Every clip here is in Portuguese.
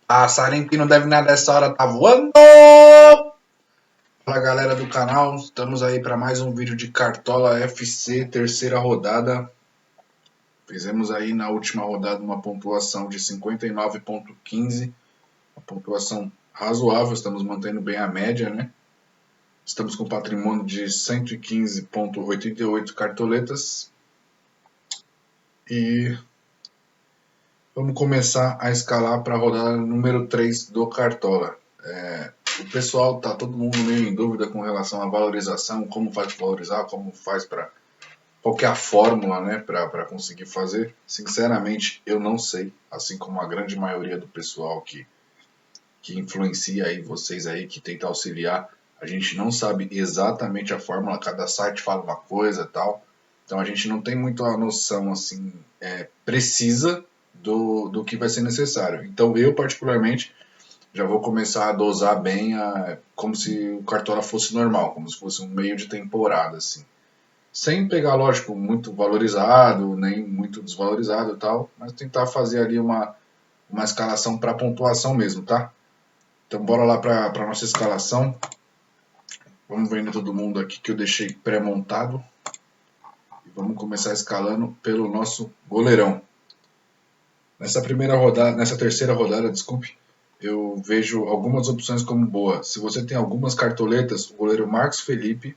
Passarinho que não deve nada essa hora tá voando! Fala galera do canal, estamos aí para mais um vídeo de Cartola FC, terceira rodada. Fizemos aí na última rodada uma pontuação de 59,15, uma pontuação razoável, estamos mantendo bem a média, né? Estamos com patrimônio de 115,88 cartoletas e vamos começar a escalar para a rodada número 3 do Cartola. O pessoal tá todo mundo meio em dúvida com relação à valorização, como faz para valorizar, como faz para qual que é a fórmula, né, para conseguir fazer. Sinceramente, eu não sei, assim como a grande maioria do pessoal que influencia aí vocês aí que tenta auxiliar, a gente não sabe exatamente a fórmula, cada site fala uma coisa, tal. Então a gente não tem muito a noção assim precisa do que vai ser necessário. Então eu particularmente já vou começar a dosar bem como se o Cartola fosse normal, como se fosse um meio de temporada, assim. Sem pegar, lógico, muito valorizado, nem muito desvalorizado e tal, mas tentar fazer ali uma escalação para pontuação mesmo, tá? Então bora lá para nossa escalação. Vamos vendo todo mundo aqui que eu deixei pré-montado. E vamos começar escalando pelo nosso goleirão. Nessa terceira rodada, desculpe, eu vejo algumas opções como boa. Se você tem algumas cartoletas, o goleiro Marcos Felipe,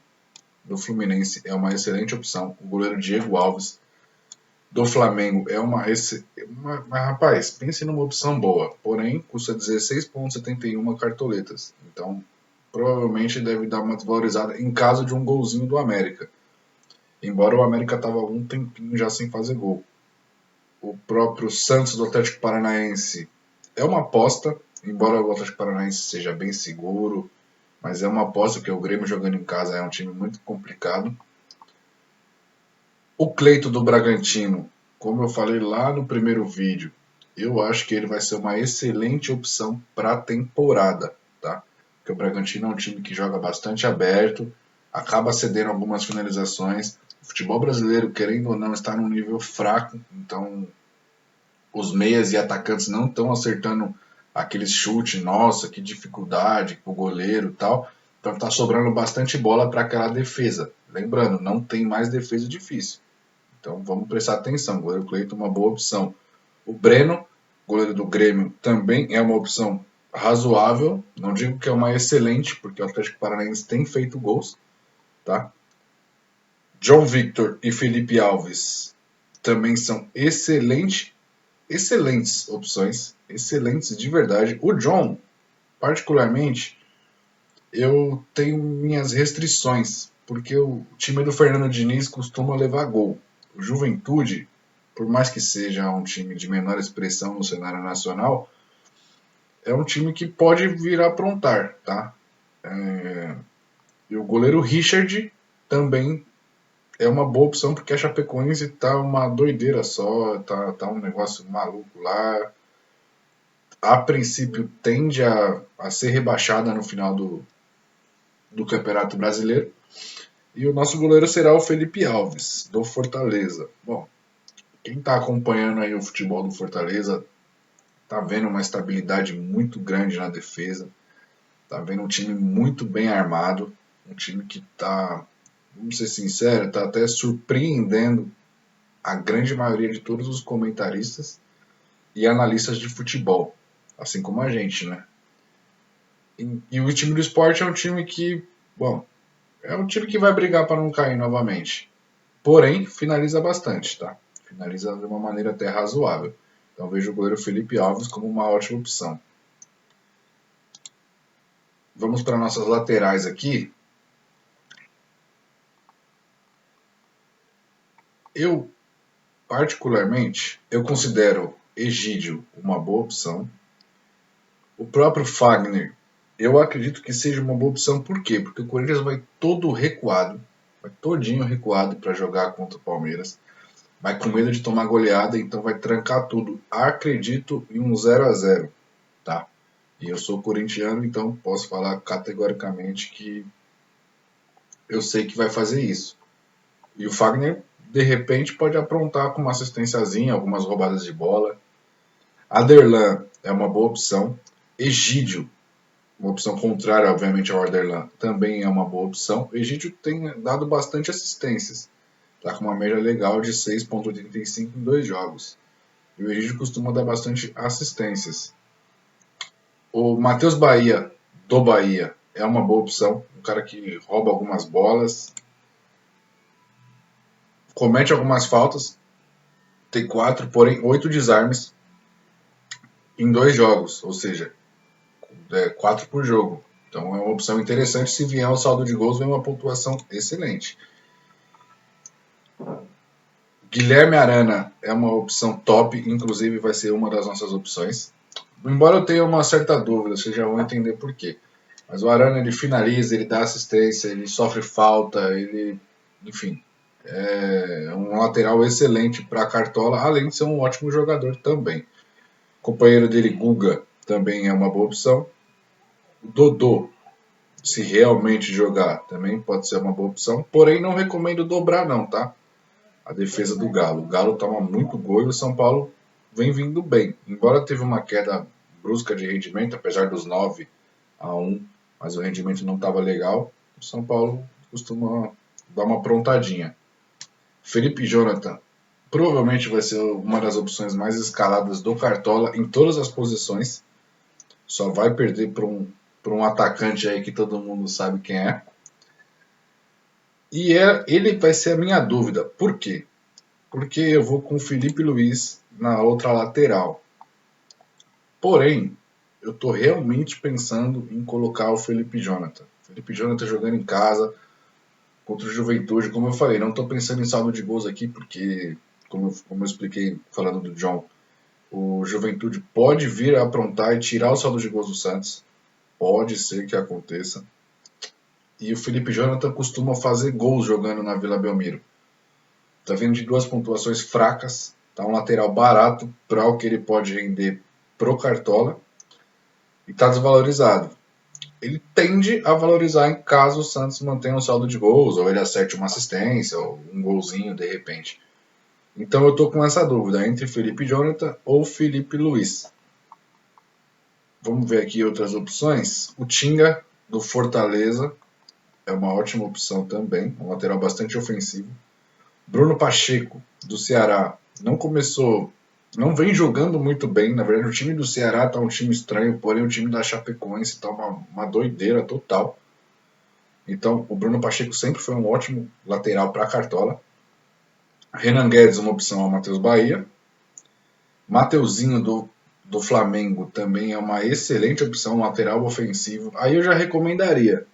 do Fluminense, é uma excelente opção. O goleiro Diego Alves, do Flamengo, é mas, rapaz, pense numa opção boa. Porém, custa 16,71 cartoletas. Então, provavelmente deve dar uma desvalorizada em caso de um golzinho do América. Embora o América estava algum tempinho já sem fazer gol. O próprio Santos do Atlético Paranaense é uma aposta, embora o Atlético Paranaense seja bem seguro, mas é uma aposta porque o Grêmio jogando em casa é um time muito complicado. O Cleito do Bragantino, como eu falei lá no primeiro vídeo, eu acho que ele vai ser uma excelente opção para a temporada, tá? Porque o Bragantino é um time que joga bastante aberto, acaba cedendo algumas finalizações. O futebol brasileiro, querendo ou não, está num nível fraco, então os meias e atacantes não estão acertando aqueles chutes, nossa, que dificuldade, o goleiro e tal. Então está sobrando bastante bola para aquela defesa. Lembrando, não tem mais defesa difícil. Então vamos prestar atenção. O goleiro Cleiton é uma boa opção. O Breno, goleiro do Grêmio, também é uma opção razoável. Não digo que é uma excelente, porque o Atlético Paranaense tem feito gols. Tá? John Victor e Felipe Alves também são excelentes opções. Excelentes de verdade. O John, particularmente, eu tenho minhas restrições, porque o time do Fernando Diniz costuma levar gol. O Juventude, por mais que seja um time de menor expressão no cenário nacional, é um time que pode vir a aprontar, tá? E o goleiro Richard também é uma boa opção, porque a Chapecoense tá uma doideira só, tá um negócio maluco lá. A princípio tende a ser rebaixada no final do Campeonato Brasileiro. E o nosso goleiro será o Felipe Alves, do Fortaleza. Bom, quem está acompanhando aí o futebol do Fortaleza está vendo uma estabilidade muito grande na defesa, está vendo um time muito bem armado, um time que está, vamos ser sinceros, está até surpreendendo a grande maioria de todos os comentaristas e analistas de futebol, assim como a gente, né? E o time do esporte é um time que, bom, é um time que vai brigar para não cair novamente. Porém, finaliza bastante, tá? Finaliza de uma maneira até razoável. Então vejo o goleiro Felipe Alves como uma ótima opção. Vamos para nossas laterais aqui. Eu, particularmente, eu considero Egídio uma boa opção. O próprio Fagner, eu acredito que seja uma boa opção. Por quê? Porque o Corinthians vai todo recuado, vai todinho recuado para jogar contra o Palmeiras. Vai com medo de tomar goleada, então vai trancar tudo. Acredito em um 0-0, tá? E eu sou corintiano, então posso falar categoricamente que eu sei que vai fazer isso. E o Fagner, de repente, pode aprontar com uma assistênciazinha, algumas roubadas de bola. Aderlan, é uma boa opção. Egídio, uma opção contrária, obviamente, ao Arderlan, também é uma boa opção. O Egídio tem dado bastante assistências. Está com uma média legal de 6,85 em 2 jogos. E o Egídio costuma dar bastante assistências. O Matheus Bahia, do Bahia, é uma boa opção. Um cara que rouba algumas bolas, comete algumas faltas, tem 4, porém 8 desarmes em 2 jogos, ou seja, 4 por jogo. Então é uma opção interessante. Se vier o saldo de gols, vem uma pontuação excelente. Guilherme Arana é uma opção top, inclusive vai ser uma das nossas opções. Embora eu tenha uma certa dúvida, vocês já vão entender por quê. Mas o Arana, ele finaliza, ele dá assistência, ele sofre falta, ele, enfim, é um lateral excelente para a Cartola, além de ser um ótimo jogador também. O companheiro dele, Guga, também é uma boa opção. O Dodô, se realmente jogar, também pode ser uma boa opção. Porém, não recomendo dobrar não, tá? A defesa do Galo. O Galo toma muito gol e o São Paulo vem vindo bem. Embora teve uma queda brusca de rendimento, apesar dos 9-1, mas o rendimento não estava legal, o São Paulo costuma dar uma aprontadinha. Felipe Jonathan provavelmente vai ser uma das opções mais escaladas do Cartola em todas as posições. Só vai perder para um atacante aí que todo mundo sabe quem é. E ele vai ser a minha dúvida. Por quê? Porque eu vou com o Felipe Luiz na outra lateral. Porém, eu estou realmente pensando em colocar o Felipe Jonathan. Felipe Jonathan jogando em casa contra o Juventude. Como eu falei, não estou pensando em saldo de gols aqui, porque, como eu expliquei falando do John, o Juventude pode vir a aprontar e tirar o saldo de gols do Santos. Pode ser que aconteça. E o Felipe Jonathan costuma fazer gols jogando na Vila Belmiro. Está vindo de 2 pontuações fracas. Está um lateral barato para o que ele pode render pro Cartola. E está desvalorizado. Ele tende a valorizar em caso o Santos mantenha um saldo de gols, ou ele acerte uma assistência, ou um golzinho de repente. Então eu estou com essa dúvida entre Felipe Jonathan ou Felipe Luiz. Vamos ver aqui outras opções. O Tinga, do Fortaleza, é uma ótima opção também, um lateral bastante ofensivo. Bruno Pacheco, do Ceará, não vem jogando muito bem. Na verdade, o time do Ceará está um time estranho, porém o time da Chapecoense está uma doideira total. Então, o Bruno Pacheco sempre foi um ótimo lateral para a Cartola. Renan Guedes, uma opção ao Matheus Bahia. Mateuzinho do Flamengo também é uma excelente opção, um lateral ofensivo. Aí eu já recomendaria.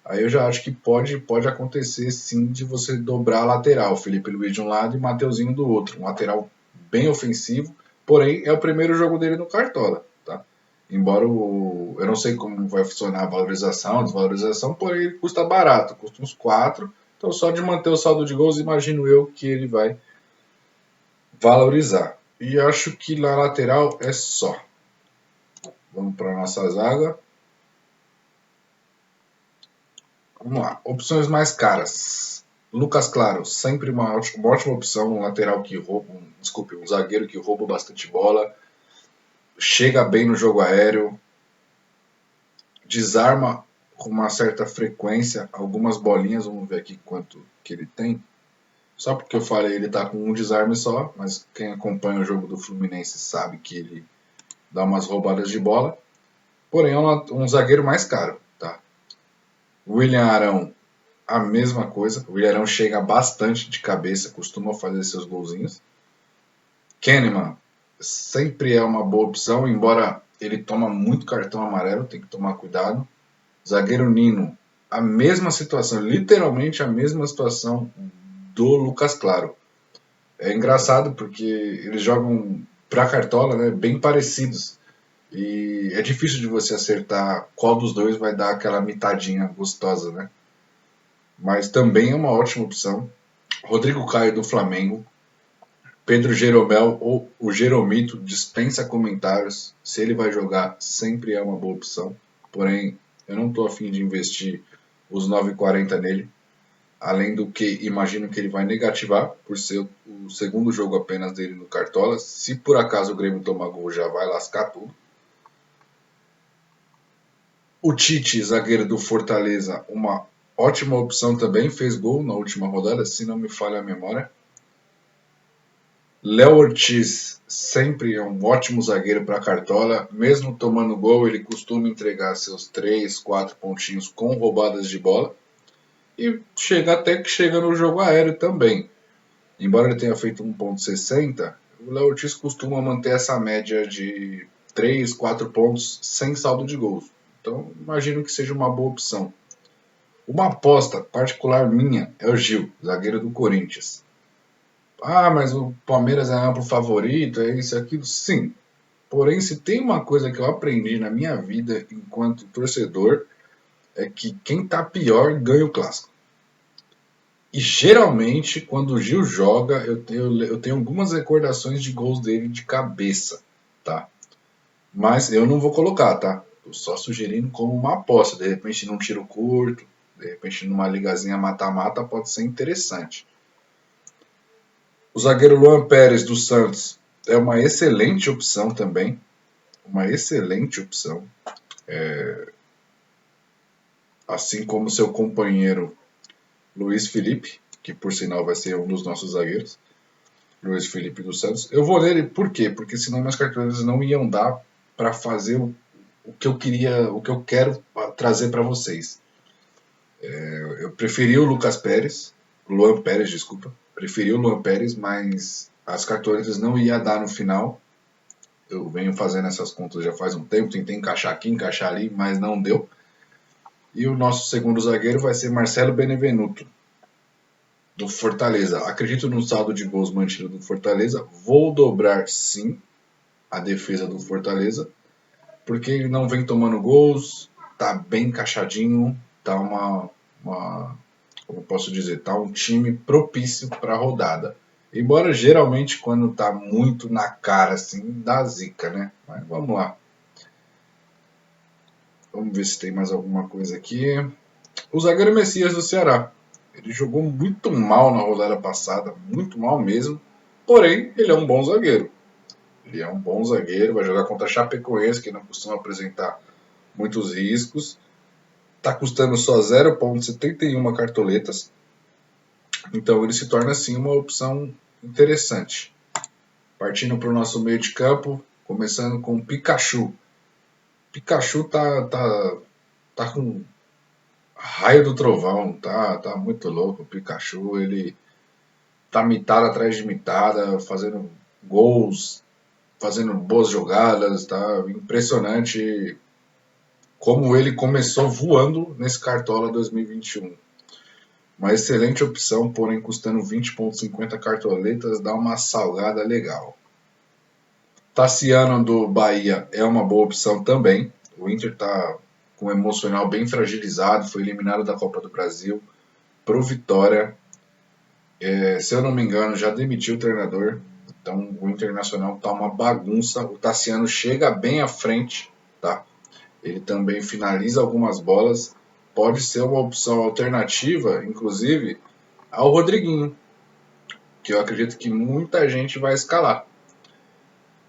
Aí eu já acho que pode acontecer sim de você dobrar a lateral. Felipe Luiz de um lado e Mateuzinho do outro. Um lateral bem ofensivo, porém é o primeiro jogo dele no Cartola. Tá? Embora eu não sei como vai funcionar a valorização, a desvalorização, porém ele custa barato, custa uns 4. Então só de manter o saldo de gols, imagino eu que ele vai valorizar. E acho que na lateral é só. Vamos para a nossa zaga. Vamos lá. Opções mais caras. Lucas Claro, sempre uma ótima opção. Um lateral que rouba. Um zagueiro que rouba bastante bola. Chega bem no jogo aéreo. Desarma com uma certa frequência algumas bolinhas. Vamos ver aqui quanto que ele tem. Só porque eu falei, ele tá com um desarme só. Mas quem acompanha o jogo do Fluminense sabe que ele dá umas roubadas de bola. Porém, é um zagueiro mais caro. Tá? William Arão, a mesma coisa. O William Arão chega bastante de cabeça, costuma fazer seus golzinhos. Kahneman sempre é uma boa opção, embora ele toma muito cartão amarelo, tem que tomar cuidado. Zagueiro Nino, a mesma situação, literalmente a mesma situação do Lucas Claro. É engraçado porque eles jogam pra Cartola, né, bem parecidos. E é difícil de você acertar qual dos dois vai dar aquela mitadinha gostosa, né? Mas também é uma ótima opção. Rodrigo Caio do Flamengo. Pedro Jeromel ou o Jeromito dispensa comentários. Se ele vai jogar, sempre é uma boa opção. Porém, eu não estou afim de investir os 9,40 nele. Além do que, imagino que ele vai negativar, por ser o segundo jogo apenas dele no Cartola. Se por acaso o Grêmio tomar gol, já vai lascar tudo. O Tite, zagueiro do Fortaleza, uma ótima opção também, fez gol na última rodada, se não me falha a memória. Léo Ortiz sempre é um ótimo zagueiro para Cartola, mesmo tomando gol, ele costuma entregar seus 3, 4 pontinhos com roubadas de bola. E chega até que chega no jogo aéreo também. Embora ele tenha feito 1,60, o Léo Ortiz costuma manter essa média de 3, 4 pontos sem saldo de gols. Então, imagino que seja uma boa opção. Uma aposta particular minha é o Gil, zagueiro do Corinthians. Ah, mas o Palmeiras é amplo favorito, é isso e aquilo. Sim. Porém, se tem uma coisa que eu aprendi na minha vida enquanto torcedor, é que quem tá pior ganha o clássico. E geralmente, quando o Gil joga, eu tenho algumas recordações de gols dele de cabeça, tá? Mas eu não vou colocar, tá? Tô só sugerindo como uma aposta. De repente, num tiro curto, de repente, numa ligazinha mata-mata, pode ser interessante. O zagueiro Luan Pérez do Santos é uma excelente opção também. Uma excelente opção. Assim como seu companheiro Luiz Felipe, que por sinal vai ser um dos nossos zagueiros. Luiz Felipe dos Santos. Eu vou ler ele por quê? Porque senão minhas carteiras não iam dar para fazer o que eu queria, o que eu quero trazer para vocês. Eu preferi o Lucas Pérez, Luan Pérez, desculpa. Preferi o Luan Pérez, mas as cartoletas não ia dar no final. Eu venho fazendo essas contas já faz um tempo, tentei encaixar aqui, encaixar ali, mas não deu. E o nosso segundo zagueiro vai ser Marcelo Benevenuto, do Fortaleza. Acredito no saldo de gols mantido do Fortaleza. Vou dobrar sim a defesa do Fortaleza, porque ele não vem tomando gols, tá bem encaixadinho, tá como posso dizer, tá um time propício para a rodada. Embora geralmente quando tá muito na cara assim, dá zica, né? Mas vamos lá. Vamos ver se tem mais alguma coisa aqui. O zagueiro Messias do Ceará. Ele jogou muito mal na rodada passada, muito mal mesmo. Porém, ele é um bom zagueiro. Ele é um bom zagueiro, vai jogar contra a Chapecoense, que não costuma apresentar muitos riscos. Está custando só 0,71 cartoletas. Então ele se torna assim uma opção interessante. Partindo para o nosso meio de campo, começando com Pikachu. Pikachu tá com raio do trovão, tá muito louco. O Pikachu, ele tá mitada atrás de mitada, fazendo gols, fazendo boas jogadas, tá impressionante como ele começou voando nesse Cartola 2021. Uma excelente opção, porém custando 20,50 cartoletas, dá uma salgada legal. Tassiano do Bahia é uma boa opção também. O Inter está com o emocional bem fragilizado, foi eliminado da Copa do Brasil pro Vitória. Se eu não me engano, já demitiu o treinador. Então o Internacional está uma bagunça. O Tassiano chega bem à frente, tá? Ele também finaliza algumas bolas. Pode ser uma opção alternativa, inclusive, ao Rodriguinho, que eu acredito que muita gente vai escalar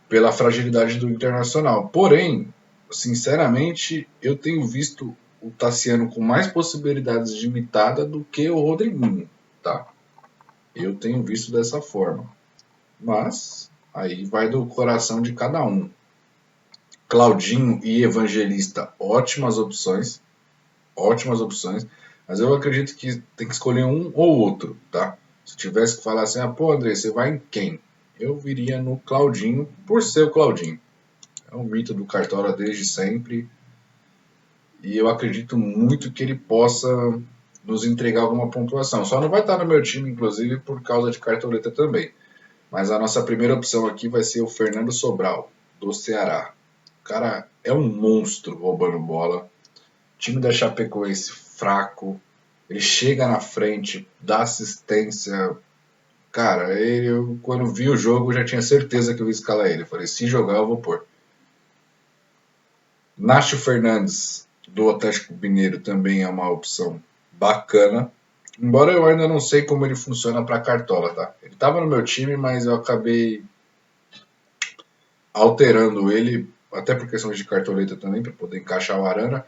pela fragilidade do Internacional. Porém, sinceramente, eu tenho visto o Tassiano com mais possibilidades de imitada do que o Rodriguinho, tá? Eu tenho visto dessa forma. Mas aí vai do coração de cada um. Claudinho e Evangelista, ótimas opções, mas eu acredito que tem que escolher um ou outro, tá? Se tivesse que falar assim, pô, André, você vai em quem? Eu viria no Claudinho, por ser o Claudinho. É um mito do Cartola desde sempre, e eu acredito muito que ele possa nos entregar alguma pontuação. Só não vai estar no meu time, inclusive, por causa de cartoleta também. Mas a nossa primeira opção aqui vai ser o Fernando Sobral, do Ceará. O cara é um monstro roubando bola. O time da Chapecoense fraco. Ele chega na frente, dá assistência. Cara, eu quando vi o jogo já tinha certeza que eu ia escalar ele. Eu falei, se jogar eu vou pôr. Nacho Fernandes, do Atlético Mineiro, também é uma opção bacana. Embora eu ainda não sei como ele funciona para Cartola, tá? Ele estava no meu time, mas eu acabei alterando ele, até por questões de cartoleta também, para poder encaixar o Arana,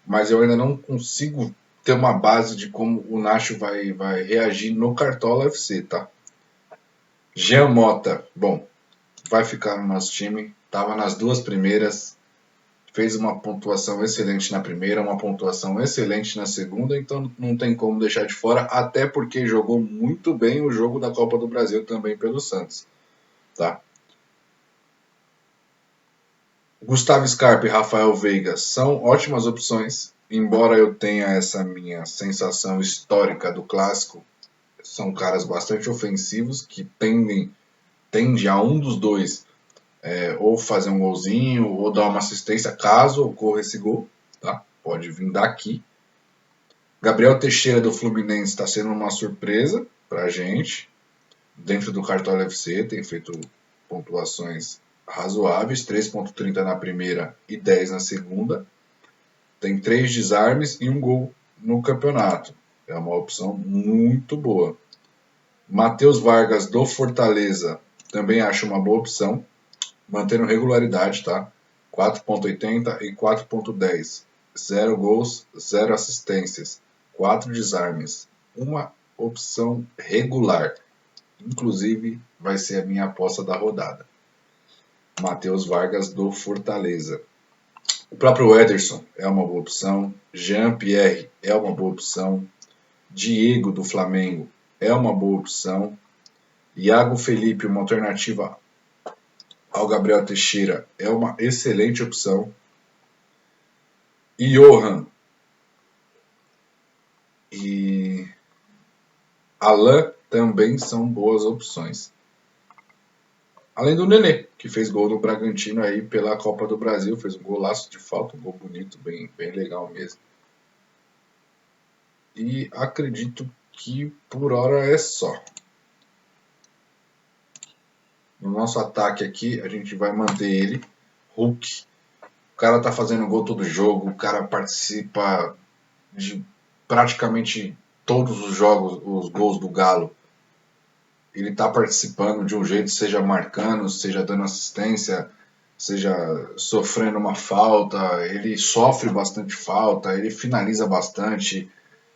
mas eu ainda não consigo ter uma base de como o Nacho vai reagir no Cartola FC, tá? Jean Mota, bom, vai ficar no nosso time, estava nas duas primeiras, fez uma pontuação excelente na primeira, uma pontuação excelente na segunda, então não tem como deixar de fora, até porque jogou muito bem o jogo da Copa do Brasil também pelo Santos, tá? Gustavo Scarpa e Rafael Veiga são ótimas opções, embora eu tenha essa minha sensação histórica do clássico, são caras bastante ofensivos que tende a um dos dois ou fazer um golzinho ou dar uma assistência caso ocorra esse gol, tá? Pode vir daqui. Gabriel Teixeira do Fluminense está sendo uma surpresa para a gente. Dentro do Cartola FC, tem feito pontuações razoáveis, 3,30 na primeira e 10 na segunda. Tem 3 desarmes e um gol no campeonato. É uma opção muito boa. Matheus Vargas do Fortaleza, também acho uma boa opção. Mantendo regularidade, tá? 4,80 e 4,10. 0 gols, 0 assistências, 4 desarmes. Uma opção regular. Inclusive, vai ser a minha aposta da rodada. Matheus Vargas do Fortaleza. O próprio Ederson é uma boa opção. Jean-Pierre é uma boa opção. Diego do Flamengo é uma boa opção. Iago Felipe, uma alternativa ao Gabriel Teixeira, é uma excelente opção. Johan e Alain também são boas opções. Além do Nenê, que fez gol no Bragantino aí pela Copa do Brasil, fez um golaço de falta, um gol bonito, bem legal mesmo. E acredito que por hora é só. No nosso ataque aqui, a gente vai manter ele, Hulk. O cara tá fazendo gol todo jogo, o cara participa de praticamente todos os jogos, os gols do Galo. Ele tá participando de um jeito, seja marcando, seja dando assistência, seja sofrendo uma falta, ele sofre bastante falta, ele finaliza bastante.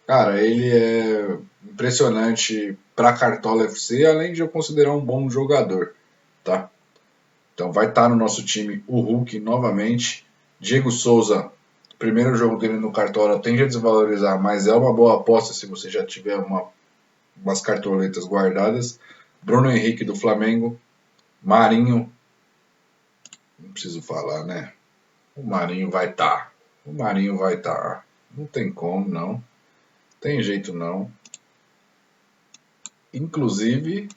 Cara, ele é impressionante para Cartola FC, além de eu considerar um bom jogador, tá? Então vai estar no nosso time o Hulk novamente. Diego Souza, primeiro jogo dele no Cartola, tende a desvalorizar, mas é uma boa aposta se você já tiver umas cartoletas guardadas. Bruno Henrique do Flamengo, Marinho, não preciso falar, né? O Marinho vai estar. O Marinho vai estar. Não tem como, não. Tem jeito, não. Inclusive,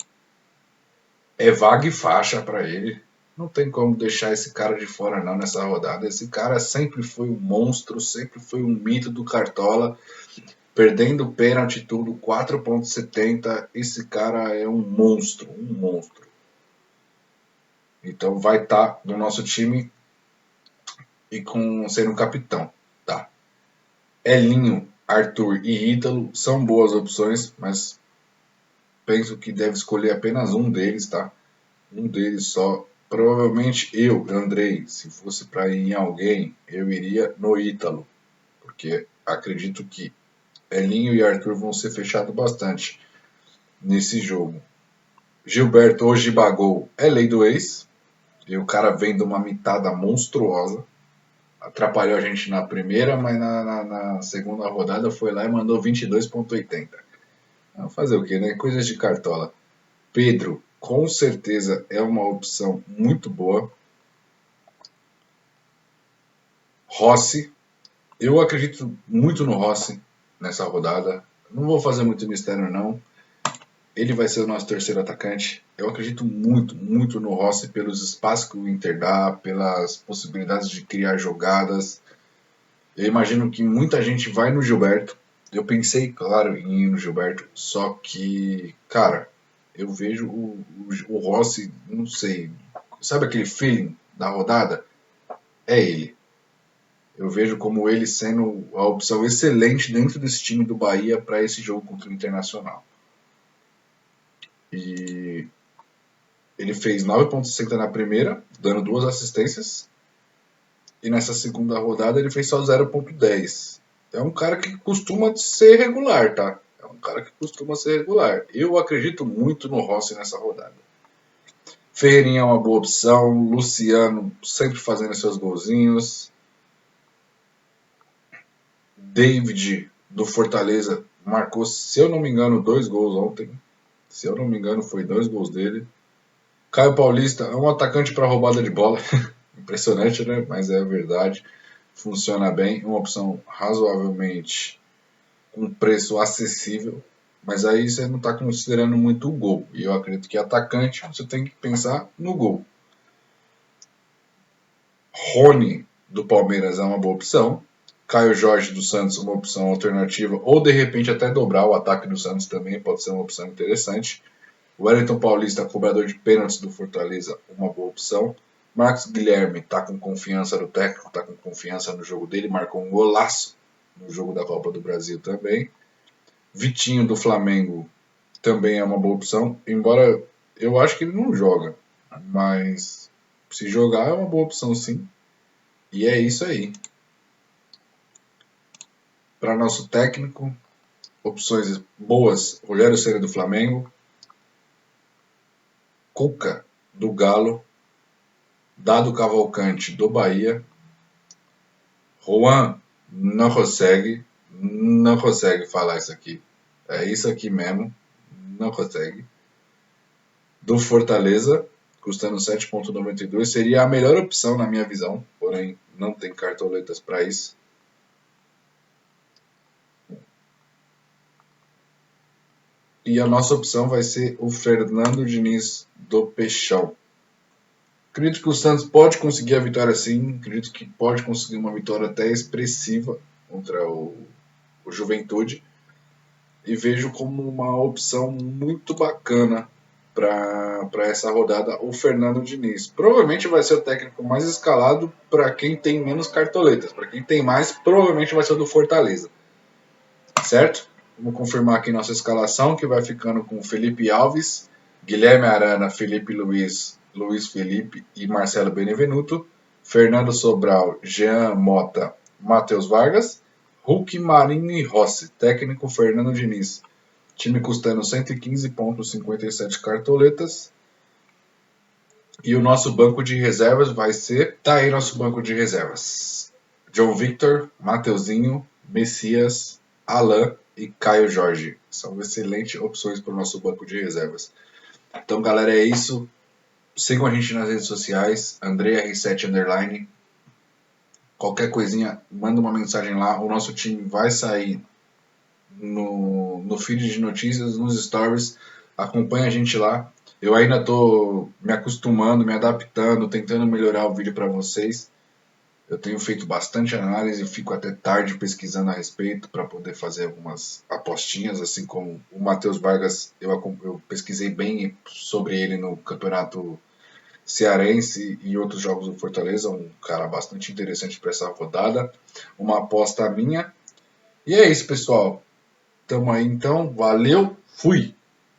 é vaga e faixa para ele. Não tem como deixar esse cara de fora não nessa rodada. Esse cara sempre foi um monstro, sempre foi um mito do Cartola. Perdendo pênalti tudo, 4,70. Esse cara é um monstro, um monstro. Então vai estar no nosso time e com sendo capitão, tá? Elinho, Arthur e Ítalo são boas opções, mas penso que deve escolher apenas um deles, tá? Um deles só. Provavelmente eu, Andrei, se fosse para ir em alguém, eu iria no Ítalo, porque acredito que Elinho e Arthur vão ser fechados bastante nesse jogo. Gilberto hoje bagou é lei do ex, e o cara vem de uma mitada monstruosa. Atrapalhou a gente na primeira, mas na segunda rodada foi lá e mandou 22,80. Vamos fazer o que, né? Coisas de cartola. Pedro, com certeza é uma opção muito boa. Rossi, eu acredito muito no Rossi nessa rodada. Não vou fazer muito mistério, não. Ele vai ser o nosso terceiro atacante. Eu acredito muito, muito no Rossi pelos espaços que o Inter dá, pelas possibilidades de criar jogadas. Eu imagino que muita gente vai no Gilberto. Eu pensei, claro, em ir no Gilberto, só que, cara, eu vejo o Rossi, não sei, sabe aquele feeling da rodada? É ele. Eu vejo como ele sendo a opção excelente dentro desse time do Bahia para esse jogo contra o Internacional. E ele fez 9,60 na primeira, dando 2 assistências. E nessa segunda rodada ele fez só 0,10. É um cara que costuma ser regular, tá? É um cara que costuma ser regular. Eu acredito muito no Rossi nessa rodada. Ferreirinha é uma boa opção. Luciano sempre fazendo seus golzinhos. David do Fortaleza marcou, se eu não me engano, 2 gols ontem. Se eu não me engano, foi 2 gols dele. Caio Paulista é um atacante para roubada de bola. Impressionante, né? Mas é verdade. Funciona bem. Uma opção razoavelmente com preço acessível. Mas aí você não está considerando muito o gol. E eu acredito que atacante você tem que pensar no gol. Rony do Palmeiras é uma boa opção. Caio Jorge do Santos, uma opção alternativa. Ou de repente até dobrar o ataque do Santos também pode ser uma opção interessante. Wellington Paulista, cobrador de pênaltis do Fortaleza, uma boa opção. Marcos Guilherme está com confiança no técnico, está com confiança no jogo dele, marcou um golaço no jogo da Copa do Brasil também. Vitinho do Flamengo também é uma boa opção, embora eu acho que ele não joga, mas se jogar é uma boa opção sim. E é isso aí. Para nosso técnico, opções boas: Rogério Ceni do Flamengo, Cuca do Galo, Dado Cavalcante do Bahia, Juan não consegue falar isso aqui. É isso aqui mesmo, não consegue. Do Fortaleza, custando 7,92, seria a melhor opção na minha visão, porém não tem cartoletas para isso. E a nossa opção vai ser o Fernando Diniz do Peixão. Acredito que o Santos pode conseguir a vitória sim, acredito que pode conseguir uma vitória até expressiva contra o Juventude. E vejo como uma opção muito bacana para essa rodada o Fernando Diniz. Provavelmente vai ser o técnico mais escalado para quem tem menos cartoletas. Para quem tem mais, provavelmente vai ser o do Fortaleza. Certo? Vamos confirmar aqui nossa escalação, que vai ficando com Felipe Alves, Guilherme Arana, Felipe Luiz, Luiz Felipe e Marcelo Benevenuto, Fernando Sobral, Jean Mota, Matheus Vargas, Hulk, Marinho e Rossi. Técnico Fernando Diniz. Time custando 115,57 cartoletas. E o nosso banco de reservas vai ser... Tá aí nosso banco de reservas. John Victor, Mateuzinho, Messias, Alain e Caio Jorge. São excelentes opções para o nosso banco de reservas. Então, galera, é isso. Sigam a gente nas redes sociais. AndreR7_. Qualquer coisinha, manda uma mensagem lá. O nosso time vai sair no feed de notícias, nos stories. Acompanha a gente lá. Eu ainda estou me acostumando, me adaptando, tentando melhorar o vídeo para vocês. Eu tenho feito bastante análise, fico até tarde pesquisando a respeito para poder fazer algumas apostinhas, assim como o Matheus Vargas, eu pesquisei bem sobre ele no Campeonato Cearense e outros jogos do Fortaleza, um cara bastante interessante para essa rodada, uma aposta minha. E é isso, pessoal. Tamo aí então, valeu, fui!